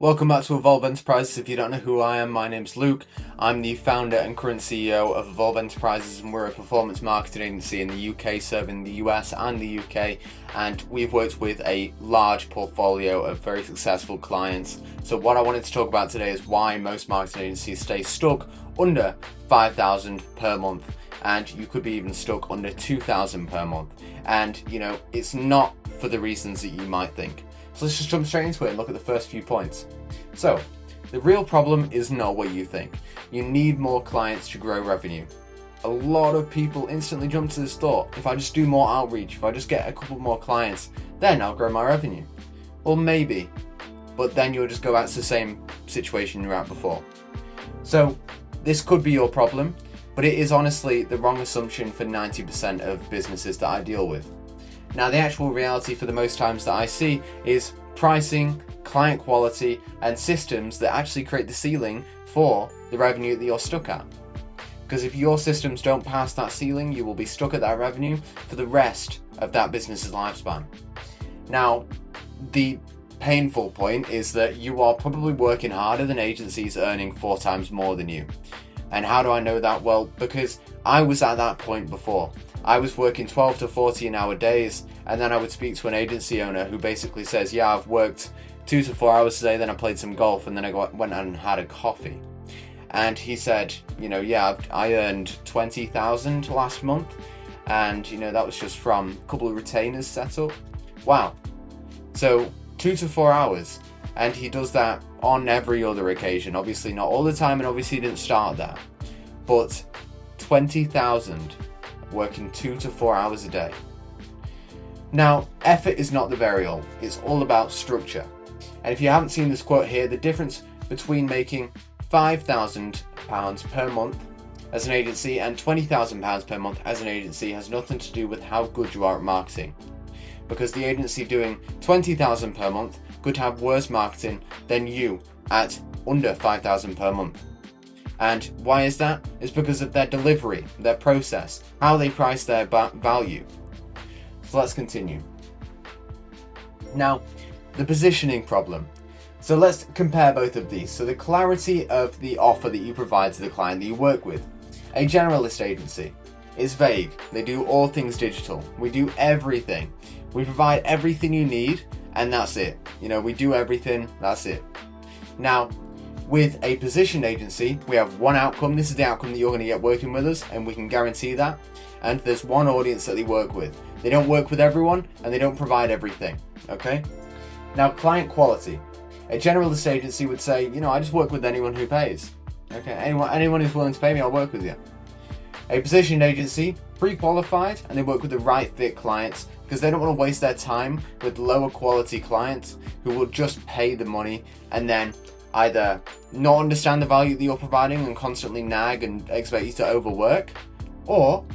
Welcome back to Evolve Enterprises. If you don't know who I am, my name's Luke. I'm the founder and current CEO of Evolve Enterprises, and we're a performance marketing agency in the UK serving the US and the UK, and we've worked with a large portfolio of very successful clients. So what I wanted to talk about today is why most marketing agencies stay stuck under 5,000 per month, and you could be even stuck under 2,000 per month. And it's not for the reasons that you might think. So let's just jump straight into it and look at the first few points. So, the real problem is not what you think. You need more clients to grow revenue. A lot of people instantly jump to this thought, if I just do more outreach, if I just get a couple more clients, then I'll grow my revenue. Well, maybe, but then you'll just go back to the same situation you were at before. So, this could be your problem, but it is honestly the wrong assumption for 90% of businesses that I deal with. Now, the actual reality for the most times that I see is pricing, client quality, and systems that actually create the ceiling for the revenue that you're stuck at. Because if your systems don't pass that ceiling, you will be stuck at that revenue for the rest of that business's lifespan. Now, the painful point is that you are probably working harder than agencies earning 4 times more than you. And how do I know that? Well, because I was at that point before. I was working 12 to 14-hour days, and then I would speak to an agency owner who basically says, yeah, I've worked 2 to 4 hours today, then I played some golf, and then I went out and had a coffee. And he said, I earned 20,000 last month, and that was just from a couple of retainers set up. Wow. So 2 to 4 hours, and he does that on every other occasion. Obviously not all the time, and obviously he didn't start that, but 20,000 working 2 to 4 hours a day. Now, effort is not the variable, it's all about structure. And if you haven't seen this quote here, the difference between making £5,000 per month as an agency and £20,000 per month as an agency has nothing to do with how good you are at marketing. Because the agency doing £20,000 per month could have worse marketing than you at under £5,000 per month. And why is that? It's because of their delivery, their process, how they price their value. So let's continue. Now, the positioning problem. So let's compare both of these. So the clarity of the offer that you provide to the client that you work with. A generalist agency is vague. They do all things digital. We do everything. We provide everything you need, and that's it. We do everything, that's it. Now, with a positioned agency, we have one outcome. This is the outcome that you're going to get working with us, and we can guarantee that. And there's one audience that they work with. They don't work with everyone, and they don't provide everything. Okay? Now, client quality. A generalist agency would say, I just work with anyone who pays. Okay? Anyone who's willing to pay me, I'll work with you. A positioned agency, pre-qualified, and they work with the right fit clients because they don't want to waste their time with lower quality clients who will just pay the money and then either not understand the value that you're providing and constantly nag and expect you to overwork, or,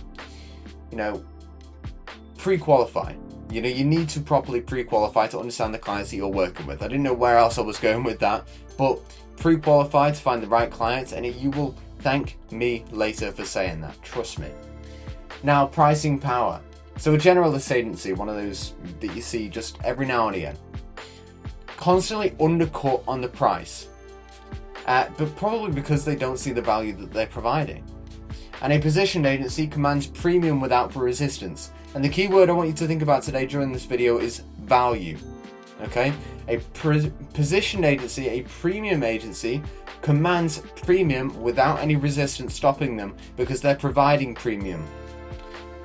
pre-qualify. You need to properly pre-qualify to understand the clients that you're working with. I didn't know where else I was going with that, but pre-qualify to find the right clients, and you will thank me later for saying that, trust me. Now, pricing power. So a generalist agency, one of those that you see just every now and again, constantly undercut on the price, but probably because they don't see the value that they're providing. And a positioned agency commands premium without resistance. And the key word I want you to think about today during this video is value. Okay? A positioned agency, a premium agency, commands premium without any resistance stopping them because they're providing premium.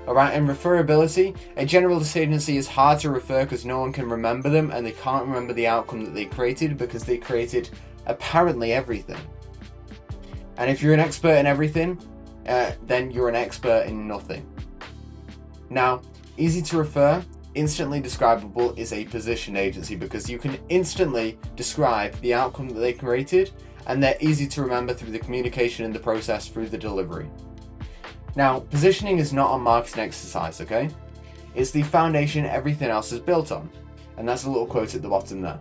Alright, and referability, a generalist agency is hard to refer because no one can remember them and they can't remember the outcome that they created because they created apparently everything. And if you're an expert in everything, then you're an expert in nothing. Now, easy to refer, instantly describable is a positioned agency because you can instantly describe the outcome that they created, and they're easy to remember through the communication and the process through the delivery. Now, positioning is not a marketing exercise, okay? It's the foundation everything else is built on. And that's a little quote at the bottom there.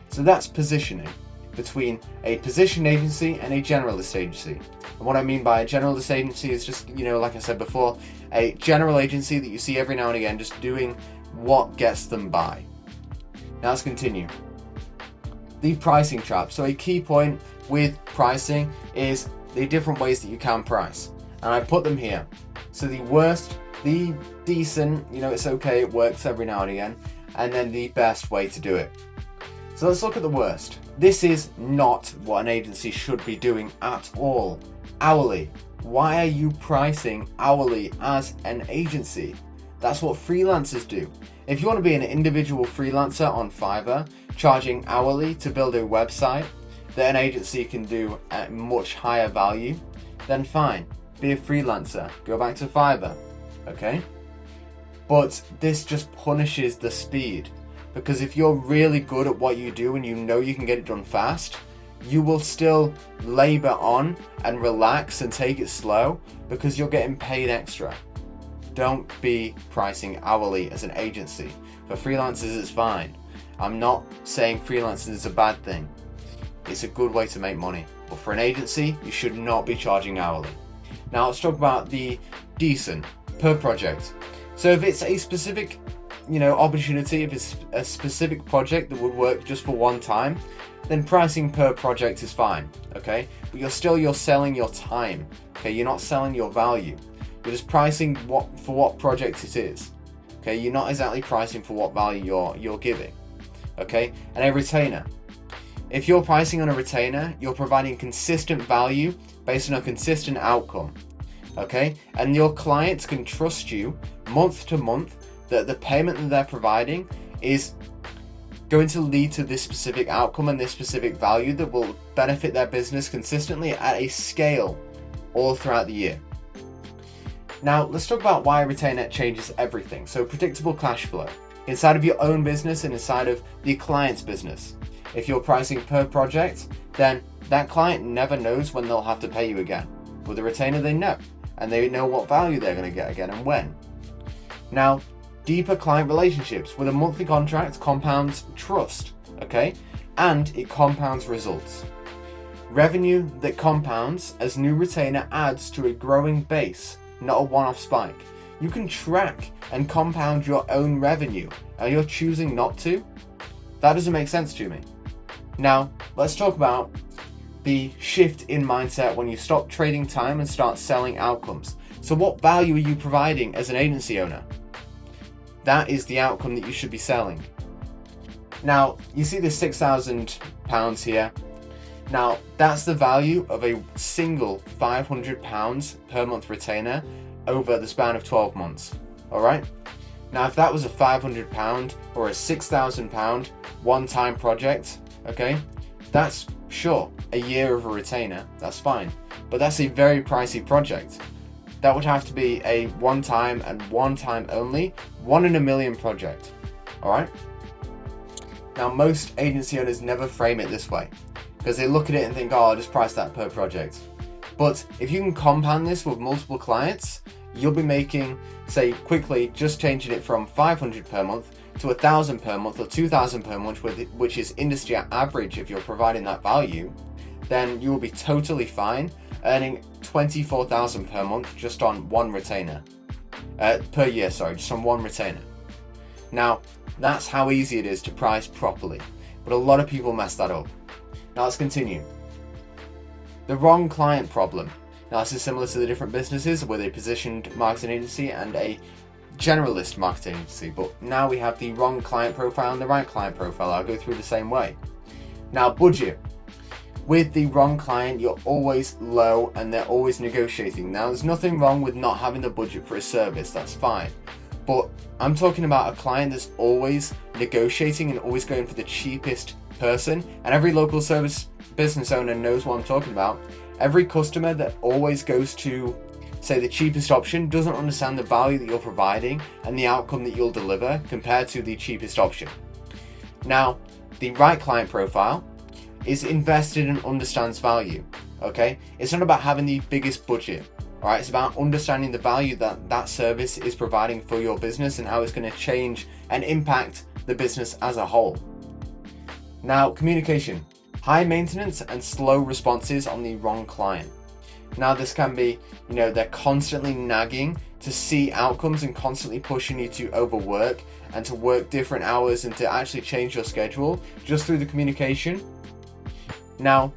So that's positioning between a positioned agency and a generalist agency. And what I mean by a generalist agency is just, like I said before, a general agency that you see every now and again just doing what gets them by. Now let's continue. the pricing trap. So a key point with pricing is the different ways that you can price, and I put them here. So the worst, the decent, it's okay, it works every now and again, and then the best way to do it. So let's look at the worst. This is not what an agency should be doing at all. Hourly. Why are you pricing hourly as an agency? That's what freelancers do. If you want to be an individual freelancer on Fiverr, charging hourly to build a website that an agency can do at much higher value, then fine, be a freelancer, go back to Fiverr, okay? But this just punishes the speed, because if you're really good at what you do and you know you can get it done fast, you will still labor on and relax and take it slow because you're getting paid extra. Don't be pricing hourly as an agency. For freelancers, it's fine. I'm not saying freelancing is a bad thing. It's a good way to make money. But for an agency, you should not be charging hourly. Now let's talk about the decent per project. So if it's a specific, opportunity, if it's a specific project that would work just for one time, then pricing per project is fine, okay? But you're selling your time, okay? You're not selling your value. You're just pricing for what project it is, okay? You're not exactly pricing for what value you're giving, okay? And a retainer. If you're pricing on a retainer, you're providing consistent value based on a consistent outcome, okay? And your clients can trust you month to month that the payment that they're providing is going to lead to this specific outcome and this specific value that will benefit their business consistently at a scale all throughout the year. Now, let's talk about why a retainer changes everything. So predictable cash flow inside of your own business and inside of the client's business. If you're pricing per project, then that client never knows when they'll have to pay you again. With a retainer, they know, and they know what value they're going to get again and when. Now, deeper client relationships with a monthly contract compounds trust, okay? And it compounds results. Revenue that compounds as new retainer adds to a growing base, not a one-off spike. You can track and compound your own revenue, and you're choosing not to? That doesn't make sense to me. Now, let's talk about the shift in mindset when you stop trading time and start selling outcomes. So what value are you providing as an agency owner? That is the outcome that you should be selling. Now, you see this £6,000 here. Now, that's the value of a single £500 per month retainer over the span of 12 months. Alright? Now, if that was a £500 or a £6,000 one-time project, okay, that's sure a year of a retainer, that's fine. But that's a very pricey project. That would have to be a one-time and one-time only, 1 in a million project. Alright? Now, most agency owners never frame it this way because they look at it and think, oh, I'll just price that per project. But if you can compound this with multiple clients, you'll be making, say, quickly just changing it from 500 per month to 1,000 per month or 2,000 per month, which is industry average if you're providing that value, then you will be totally fine earning 24,000 per month just on one retainer. Per year, sorry, just on one retainer. Now, that's how easy it is to price properly, but a lot of people mess that up. Now let's continue. The wrong client problem. Now this is similar to the different businesses with a positioned marketing agency and a generalist marketing agency, but now we have the wrong client profile and the right client profile. I'll go through the same way. Now, budget. With the wrong client, you're always low and they're always negotiating. Now, there's nothing wrong with not having the budget for a service, that's fine. But I'm talking about a client that's always negotiating and always going for the cheapest person, and every local service business owner knows what I'm talking about. Every customer that always goes to, say, the cheapest option doesn't understand the value that you're providing and the outcome that you'll deliver compared to the cheapest option. Now, the right client profile is invested and understands value, okay? It's not about having the biggest budget, all right? It's about understanding the value that that service is providing for your business and how it's going to change and impact the business as a whole. Now, communication. High maintenance and slow responses on the wrong client. Now, this can be, they're constantly nagging to see outcomes and constantly pushing you to overwork and to work different hours and to actually change your schedule just through the communication. Now,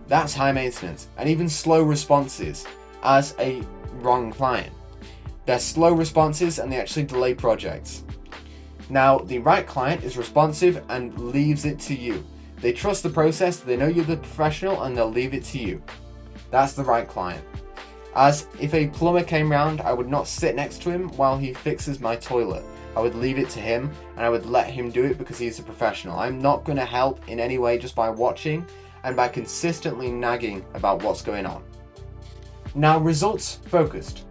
that's high maintenance and even slow responses as a wrong client. They're slow responses and they actually delay projects. Now, the right client is responsive and leaves it to you. They trust the process, they know you're the professional, and they'll leave it to you. That's the right client. As if a plumber came round, I would not sit next to him while he fixes my toilet. I would leave it to him and I would let him do it because he's a professional. I'm not going to help in any way just by watching and by consistently nagging about what's going on. Now, results focused.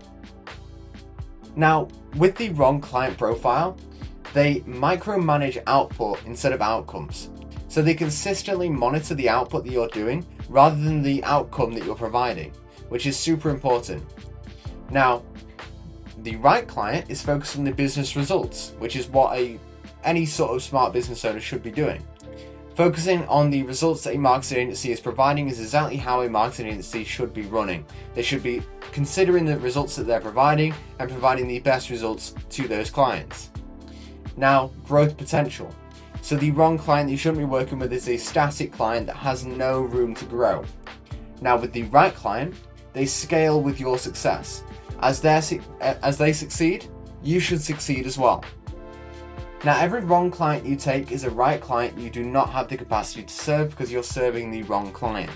Now, with the wrong client profile, they micromanage output instead of outcomes. So they consistently monitor the output that you're doing rather than the outcome that you're providing, which is super important. Now, the right client is focused on the business results, which is what any sort of smart business owner should be doing. Focusing on the results that a marketing agency is providing is exactly how a marketing agency should be running. They should be considering the results that they're providing and providing the best results to those clients. Now, growth potential. So the wrong client that you shouldn't be working with is a static client that has no room to grow. Now, with the right client, they scale with your success. As they succeed, you should succeed as well. Now, every wrong client you take is a right client you do not have the capacity to serve because you're serving the wrong client.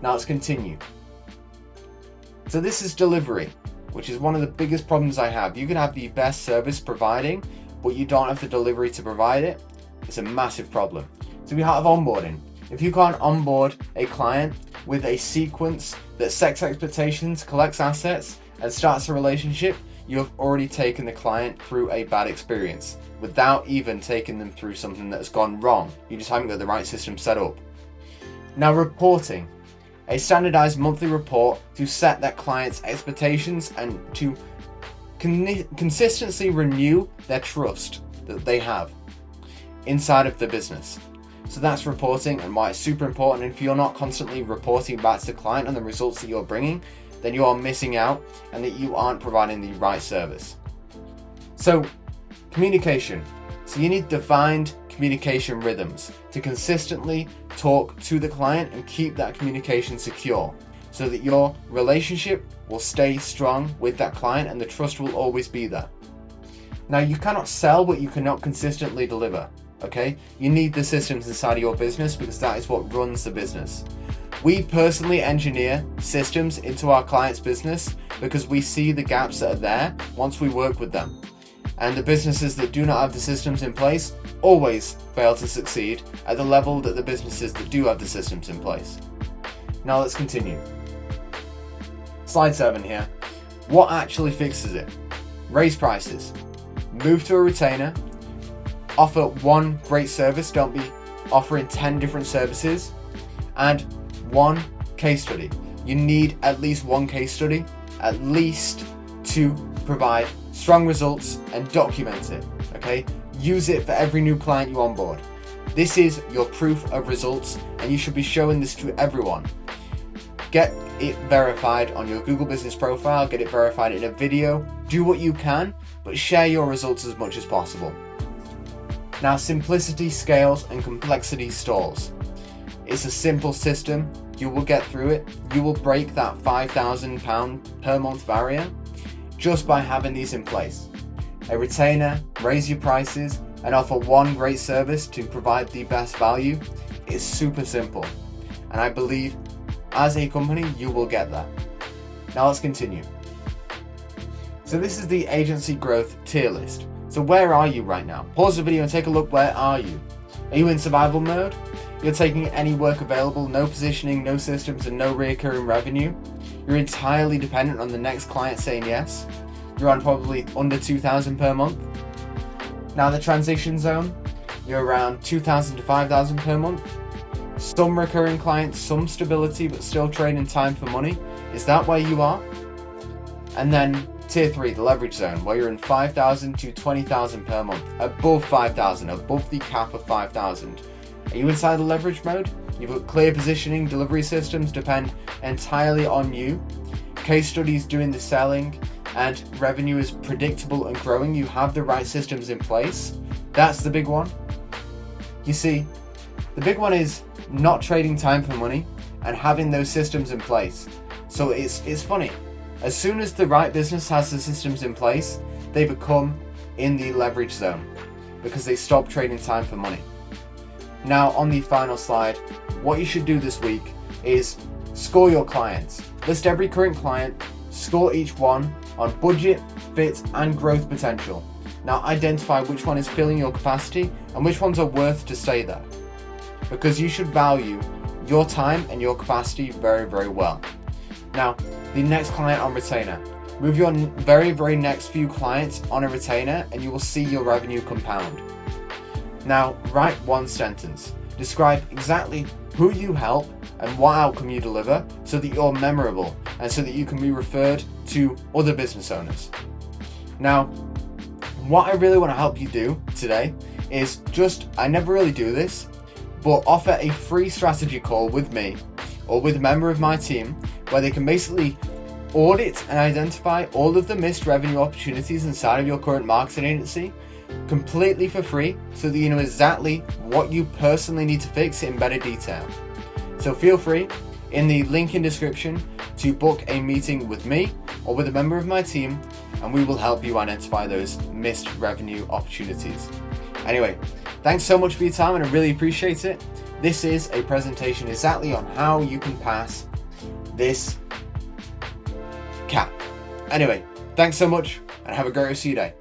Now, let's continue. So this is delivery, which is one of the biggest problems I have. You can have the best service providing, but you don't have the delivery to provide it. It's a massive problem. So we have onboarding. If you can't onboard a client with a sequence that sets expectations, collects assets, and starts a relationship, you have already taken the client through a bad experience without even taking them through something that has gone wrong. You just haven't got the right system set up. Now, reporting. A standardized monthly report to set that client's expectations and to consistently renew their trust that they have inside of the business. So that's reporting and why it's super important. And if you're not constantly reporting back to the client on the results that you're bringing, then you are missing out and that you aren't providing the right service. So, communication. So you need defined communication rhythms to consistently talk to the client and keep that communication secure so that your relationship will stay strong with that client and the trust will always be there. Now, you cannot sell what you cannot consistently deliver, okay? You need the systems inside of your business because that is what runs the business. We personally engineer systems into our clients' business because we see the gaps that are there once we work with them. And the businesses that do not have the systems in place always fail to succeed at the level that the businesses that do have the systems in place. Now let's continue. Slide 7 here. What actually fixes it? Raise prices. Move to a retainer. Offer one great service. Don't be offering 10 different services. And one case study. You need at least one case study, at least, to provide strong results and document it, okay? Use it for every new client you onboard. This is your proof of results and you should be showing this to everyone. Get it verified on your Google business profile, get it verified in a video, do what you can, but share your results as much as possible. Now, simplicity scales and complexity stalls. It's a simple system. You will get through it. You will break that £5,000 per month barrier just by having these in place. A retainer, raise your prices, and offer one great service to provide the best value is super simple. And I believe as a company, you will get that. Now let's continue. So this is the agency growth tier list. So where are you right now? Pause the video and take a look. Where are you? Are you in survival mode? You're taking any work available, no positioning, no systems, and no recurring revenue. You're entirely dependent on the next client saying yes. You're on probably under 2,000 per month. Now the transition zone, you're around 2,000 to 5,000 per month. Some recurring clients, some stability, but still trading time for money. Is that where you are? And then tier 3, the leverage zone, where you're in 5,000 to 20,000 per month. Above 5,000, above the cap of 5,000. Are you inside the leverage mode? You've got clear positioning, delivery systems depend entirely on you. Case studies doing the selling, and revenue is predictable and growing. You have the right systems in place. That's the big one. You see, the big one is not trading time for money and having those systems in place. So it's funny. As soon as the right business has the systems in place, they become in the leverage zone because they stop trading time for money. Now, on the final slide, what you should do this week is score your clients. List every current client, score each one on budget, fit, and growth potential. Now, identify which one is filling your capacity and which ones are worth to stay there, because you should value your time and your capacity very, very well. Now, the next client on retainer. Move your very next few clients on a retainer and you will see your revenue compound. Now, write one sentence. Describe exactly who you help and what outcome you deliver so that you're memorable and so that you can be referred to other business owners. Now, what I really want to help you do today is I never really do this, but offer a free strategy call with me or with a member of my team where they can basically audit and identify all of the missed revenue opportunities inside of your current marketing agency completely for free so that you know exactly what you personally need to fix in better detail. So feel free in the link in description to book a meeting with me or with a member of my team and we will help you identify those missed revenue opportunities. Anyway, thanks so much for your time and I really appreciate it. This is a presentation exactly on how you can pass this cap. Anyway, thanks so much and have a great rest of your day.